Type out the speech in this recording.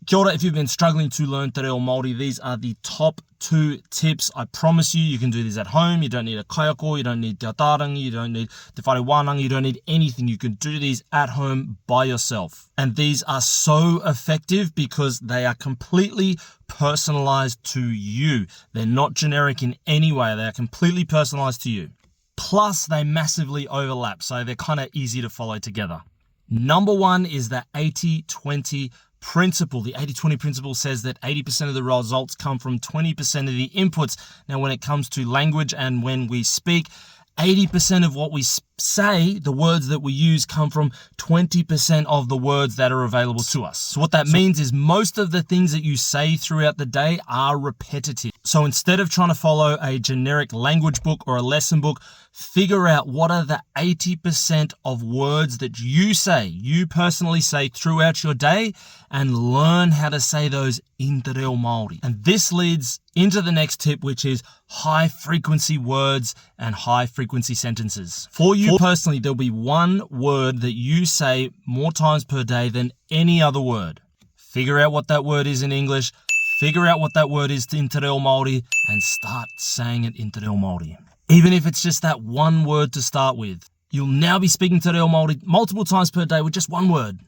Kia ora, if you've been struggling to learn Te Reo Māori, these are the top 2 tips. I promise you can do these at home. You don't need a kaiako, you don't need te atarangi, you don't need te whare wānanga, you don't need anything. You can do these at home by yourself. And these are so effective because they are completely personalized to you. They're not generic in any way. They are completely personalized to you. Plus, they massively overlap, so they're kind of easy to follow together. Number 1 is the 80-20 principle. The 80-20 principle says that 80% of the results come from 20% of the inputs. Now, when it comes to language and when we speak, 80% of what we say, the words that we use, come from 20% of the words that are available to us. So what that means is most of the things that you say throughout the day are repetitive. So instead of trying to follow a generic language book or a lesson book, figure out what are the 80% of words that you personally say throughout your day, and learn how to say those in Te Reo Māori. And this leads into the next tip, which is high frequency words and high frequency sentences. For you personally, there'll be one word that you say more times per day than any other word. Figure out what that word is in English, figure out what that word is in Te Reo Māori, and start saying it in Te Reo Māori. Even if it's just that one word to start with, you'll now be speaking Te Reo Māori multiple times per day with just one word.